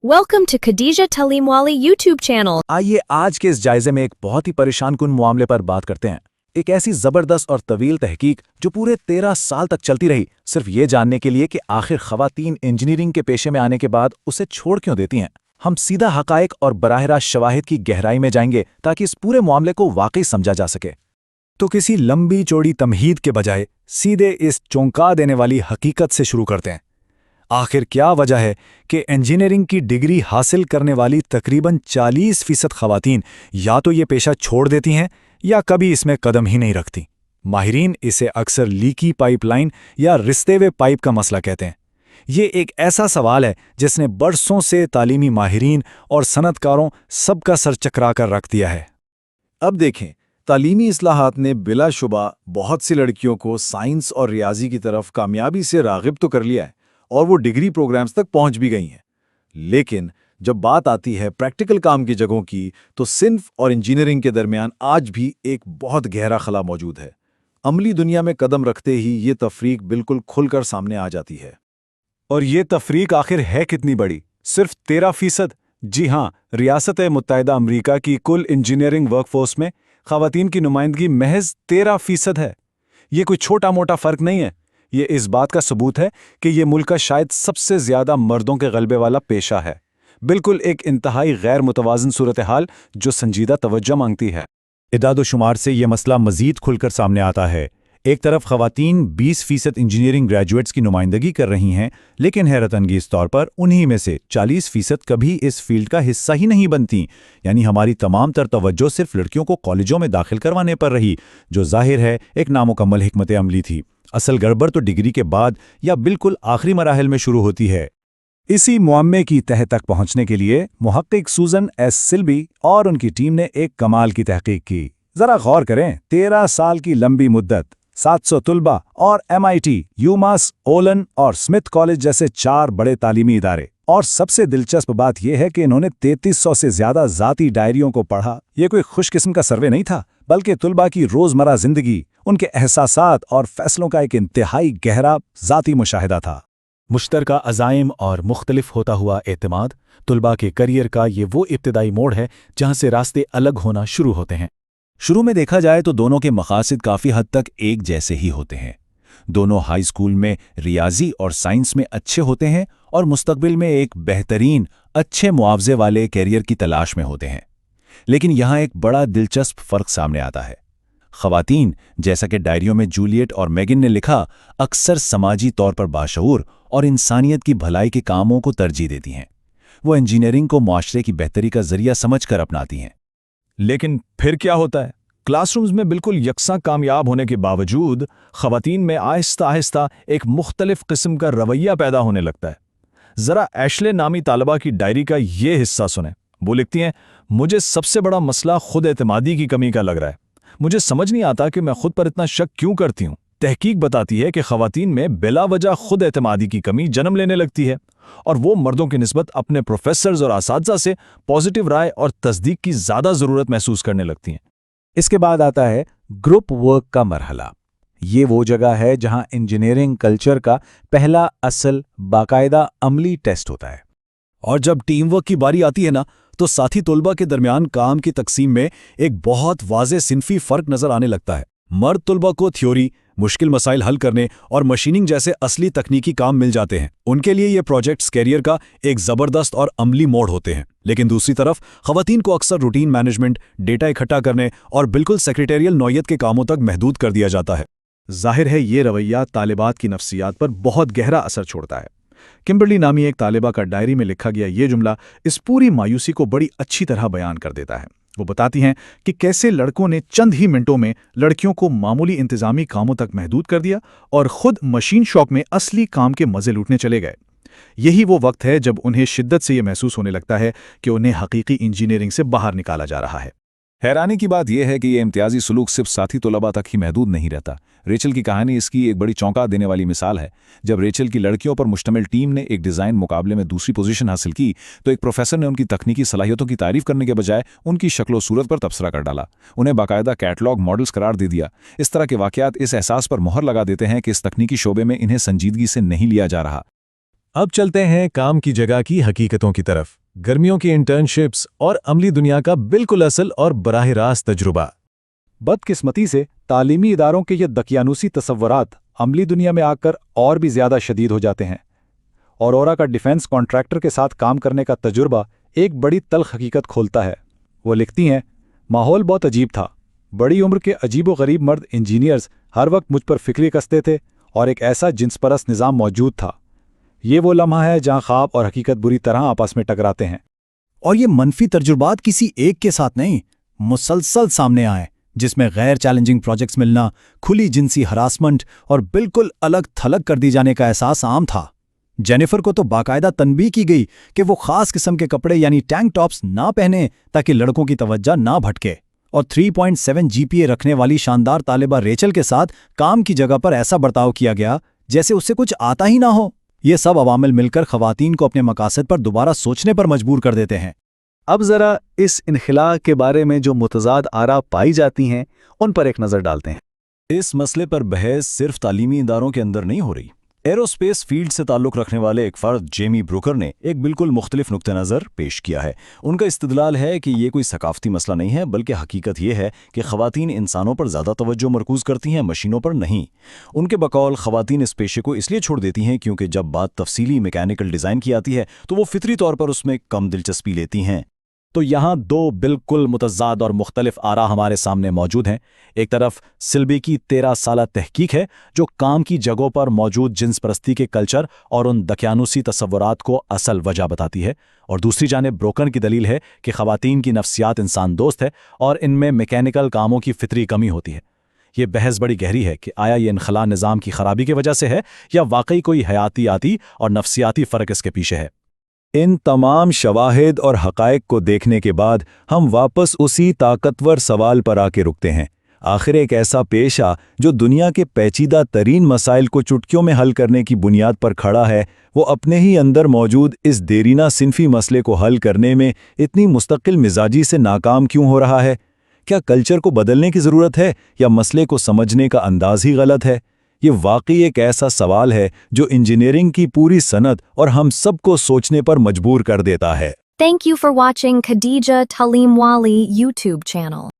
Welcome to Khadija Talimwali YouTube channel. आइए आज के इस जायजे में एक बहुत ही परेशान कुन मामले पर बात करते हैं। एक ऐसी जबरदस्त और तवील तहकीक जो पूरे 13 साल तक चलती रही, सिर्फ ये जानने के लिए कि आखिर खवातीन इंजीनियरिंग के पेशे में आने के बाद उसे छोड़ क्यों देती हैं। हम सीधा हकायक और बराह रास्त शवाहिद की गहराई में जाएंगे ताकि इस पूरे मामले को वाकई समझा जा सके। तो किसी लंबी चौड़ी तमहीद के बजाय सीधे इस चौंका देने वाली हकीकत से शुरू करते हैं। आखिर क्या वजह है कि इंजीनियरिंग की डिग्री हासिल करने वाली तकरीबन 40% खवातीन या तो ये पेशा छोड़ देती हैं या कभी इसमें कदम ही नहीं रखती। माहिरीन इसे अक्सर लीकी पाइपलाइन या रिश्ते हुए पाइप का मसला कहते हैं। ये एक ऐसा सवाल है जिसने बरसों से तालीमी माहिरीन और सनतकारों सबका सर चकरा कर रख दिया है। अब देखें, तालीमी इस्लाहात ने बिलाशुबा बहुत सी लड़कियों को साइंस और रियाजी की तरफ कामयाबी से राग़िब तो कर लिया है और वो डिग्री प्रोग्राम्स तक पहुंच भी गई हैं। लेकिन जब बात आती है प्रैक्टिकल काम की जगहों की, तो सिन्फ और इंजीनियरिंग के दरमियान आज भी एक बहुत गहरा खला मौजूद है। अमली दुनिया में कदम रखते ही ये तफरीक बिल्कुल खुलकर सामने आ जाती है। और ये तफरीक आखिर है कितनी बड़ी? सिर्फ 13%। जी हाँ, रियासत मुत्तहिदा अमरीका की कुल इंजीनियरिंग वर्कफोर्स में खवातीन की नुमाइंदगी महज 13% है। ये कोई छोटा मोटा फर्क नहीं है। ये इस बात का सबूत है कि ये मुल्क का शायद सबसे ज्यादा मर्दों के गलबे वाला पेशा है। बिल्कुल एक इंतहाई गैर मुतवाज़न सूरत हाल जो संजीदा तवज्जो मांगती है। इदाद-ओ-शुमार से ये मसला मजीद खुलकर सामने आता है। एक तरफ खवातीन 20% इंजीनियरिंग ग्रेजुएट्स की नुमाइंदगी कर रही हैं, लेकिन हैरतअंगेज़ तौर पर उन्हीं में से 40% कभी इस फील्ड का हिस्सा ही नहीं बनती। यानी हमारी तमाम तर तवज्जो सिर्फ लड़कियों को कॉलेजों में दाखिल करवाने पर रही, जो जाहिर है एक नामुकम्मल हिकमत अमली थी। असल गड़बड़ तो डिग्री के बाद या बिल्कुल आखिरी मराहिल में शुरू होती है। इसी मुअम्मे की तह तक पहुंचने के लिए मुहक्किक सूजन एस सिल्बी और उनकी टीम ने एक कमाल की तहकीक की। जरा गौर करें, 13 साल की लंबी मुद्दत, 700 तुलबा और MIT, यूमास, ओलन और स्मिथ कॉलेज जैसे 4 बड़े तालीमी इदारे। और सबसे दिलचस्प बात यह है कि इन्होंने 3300 से ज्यादा जाती डायरियों को पढ़ा। ये कोई खुश किस्म का सर्वे नहीं था, बल्कि तुलबा की रोजमर्रा जिंदगी, उनके एहसासात और फैसलों का एक इंतहाई गहरा जाती मुशाहिदा था। मुश्तरका अज़ाइम और मुख्तलिफ होता हुआ एतमाद तुलबा के करियर का ये वो इब्तिदाई मोड़ है जहां से रास्ते अलग होना शुरू होते हैं। शुरू में देखा जाए तो दोनों के मकासद काफ़ी हद तक एक जैसे ही होते हैं। दोनों हाई स्कूल में रियाजी और साइंस में अच्छे होते हैं और मुस्तकबिल में एक बेहतरीन अच्छे मुआवजे वाले कैरियर की तलाश में होते हैं। लेकिन यहाँ एक बड़ा दिलचस्प फ़र्क सामने आता है। ख़वातीन, जैसा कि डायरियों में जूलियट और मेगन ने लिखा, अक्सर समाजी तौर पर बाशऊर और इंसानियत की भलाई के कामों को तरजीह देती हैं। वो इंजीनियरिंग को मुआशरे की बेहतरी का जरिया समझकर अपनाती हैं। लेकिन फिर क्या होता है? क्लासरूम्स में बिल्कुल यकसा कामयाब होने के बावजूद खवातीन में आहिस्ता आहिस्ता एक मुख्तलिफ किस्म का रवैया पैदा होने लगता है। ज़रा एशले नामी तालिबा की डायरी का ये हिस्सा सुने। वो लिखती हैं, मुझे सबसे बड़ा मसला खुद एतमादी की कमी का लग रहा है। मुझे समझ नहीं आता कि मैं खुद पर इतना शक क्यों करती हूँ। तहकीक बताती है कि खवातीन में बिला वजह खुद एतमादी की कमी जन्म लेने लगती है और वो मर्दों की निस्बत अपने प्रोफेसर्स और असातिज़ा से पॉजिटिव राय और तस्दीक की ज़्यादा ज़रूरत महसूस करने लगती हैं। इसके बाद आता है ग्रुप वर्क का मरहला। ये वो जगह है जहां इंजीनियरिंग कल्चर का पहला असल बाकायदा अमली टेस्ट होता है। और जब टीम वर्क की बारी आती है ना, तो साथी तुलबा के दरमियान काम की तकसीम में एक बहुत वाज़े सिनफी फ़र्क नज़र आने लगता है। मर्द तुलबा को थ्योरी, मुश्किल मसाइल हल करने और मशीनिंग जैसे असली तकनीकी काम मिल जाते हैं। उनके लिए ये प्रोजेक्ट्स कैरियर का एक ज़बरदस्त और अमली मोड़ होते हैं। लेकिन दूसरी तरफ ख़वातीन को अक्सर रूटीन मैनेजमेंट, डेटा इकट्ठा करने और बिल्कुल सेक्रेटेरियल नौयत के कामों तक महदूद कर दिया जाता है। जाहिर है ये रवैया तालिबात की नफ्सियात पर बहुत गहरा असर छोड़ता है। किम्बरली नामी एक तालिबा का डायरी में लिखा गया ये जुमला इस पूरी मायूसी को बड़ी अच्छी तरह बयान कर देता है। वो बताती हैं कि कैसे लड़कों ने चंद ही मिनटों में लड़कियों को मामूली इंतजामी कामों तक महदूद कर दिया और खुद मशीन शॉप में असली काम के मज़े लूटने चले गए। यही वो वक्त है जब उन्हें शिद्दत से ये महसूस होने लगता है कि उन्हें हकीकी इंजीनियरिंग से बाहर निकाला जा रहा है। हैरानी की बात यह है कि यह इम्तियाजी सलूक सिर्फ साथी तलबा तक ही महदूद नहीं रहता। रेचल की कहानी इसकी एक बड़ी चौंका देने वाली मिसाल है। जब रेचल की लड़कियों पर मुश्तमिल टीम ने एक डिज़ाइन मुकाबले में दूसरी पोजीशन हासिल की, तो एक प्रोफेसर ने उनकी तकनीकी सलाहियतों की तारीफ करने के बजाय उनकी शक्लो सूरत पर तबसरा कर डाला। उन्हें बाकायदा कैटलॉग मॉडल्स करार दे दिया। इस तरह के वाक़यात इस एहसास पर मोहर लगा देते हैं कि इस तकनीकी शोबे में इन्हें संजीदगी से नहीं लिया जा रहा। अब चलते हैं काम की जगह की हकीकतों की तरफ, गर्मियों की इंटर्नशिप्स और अमली दुनिया का बिल्कुल असल और बराह रास्त तजुर्बा। बदकिस्मती से तालीमी इदारों के ये दकियानूसी तसव्वुरात अमली दुनिया में आकर और भी ज़्यादा शदीद हो जाते हैं। औरोरा का डिफेंस कॉन्ट्रैक्टर के साथ काम करने का तजुर्बा एक बड़ी तल्ख हकीकत खोलता है। वो लिखती हैं, माहौल बहुत अजीब था। बड़ी उम्र के अजीब व गरीब मर्द इंजीनियर्स हर वक्त मुझ पर फिक्री कसते थे और एक ऐसा जिन्स परस्त निज़ाम मौजूद था। ये वो लम्हा है जहाँ ख्वाब और हकीकत बुरी तरह आपस में टकराते हैं। और ये मनफी तजुर्बात किसी एक के साथ नहीं, मुसलसल सामने आए, जिसमें गैर चैलेंजिंग प्रोजेक्ट्स मिलना, खुली जिनसी हरासमेंट और बिल्कुल अलग थलग कर दी जाने का एहसास आम था। जेनिफर को तो बाकायदा तनबीह की गई कि वो खास किस्म के कपड़े यानी टैंक टॉप्स ना पहने ताकि लड़कों की तवज्जो ना भटके। और 3.7 जीपीए रखने वाली शानदार तालिबा रेचल के साथ काम की जगह पर ऐसा बर्ताव किया गया जैसे उससे कुछ आता ही ना हो। ये सब अवामिल मिलकर खवातीन को अपने मकासद पर दोबारा सोचने पर मजबूर कर देते हैं। अब ज़रा इस इनखिला के बारे में जो मुतज़ाद आरा पाई जाती हैं उन पर एक नज़र डालते हैं। इस मसले पर बहस सिर्फ तालीमी इदारों के अंदर नहीं हो रही। एरोस्पेस फील्ड से ताल्लुक़ रखने वाले एक फ़र्द जेमी ब्रूकर ने एक बिल्कुल मुख्तलिफ नुक्ते नज़र पेश किया है। उनका इस्तदलाल है कि ये कोई सकाफ़ती मसला नहीं है, बल्कि हकीकत ये है कि ख़वातीन इंसानों पर ज़्यादा तवज्जो मरकूज़ करती हैं, मशीनों पर नहीं। उनके बकौल ख़वातीन इस पेशे को इसलिए छोड़ देती हैं क्योंकि जब बात तफसीली मैकेनिकल डिज़ाइन की आती है तो वो फितरी तौर पर उसमें कम दिलचस्पी लेती हैं। तो यहाँ दो बिल्कुल मुतज़ाद और मुख्तलिफ आरा हमारे सामने मौजूद हैं। एक तरफ सिल्बी की 13 साला तहकीक है जो काम की जगहों पर मौजूद जिन्स परस्ती के कल्चर और उन दकियानूसी तसव्वुरात को असल वजह बताती है, और दूसरी जानिब ब्रोकन की दलील है कि ख़वातीन की नफ्सियात इंसान दोस्त है और इनमें मैकेनिकल कामों की फितरी कमी होती है। ये बहस बड़ी गहरी है कि आया ये इनखला निज़ाम की खराबी की वजह से है या वाकई कोई हयातियाती और नफ्सियाती फ़र्क इसके पीछे है। इन तमाम शवाहिद और हक़ाइक़ को देखने के बाद हम वापस उसी ताकतवर सवाल पर आके रुकते हैं। आखिर एक ऐसा पेशा जो दुनिया के पेचीदा तरीन मसाइल को चुटकियों में हल करने की बुनियाद पर खड़ा है, वो अपने ही अंदर मौजूद इस देरीना सिनफी मसले को हल करने में इतनी मुस्तकिल मिजाजी से नाकाम क्यों हो रहा है? क्या कल्चर को बदलने की ज़रूरत है या मसले को समझने का अंदाज़ ही गलत है? ये वाकई एक ऐसा सवाल है जो इंजीनियरिंग की पूरी सनत और हम सबको सोचने पर मजबूर कर देता है। Thank you for watching Khadija Talimwali YouTube channel.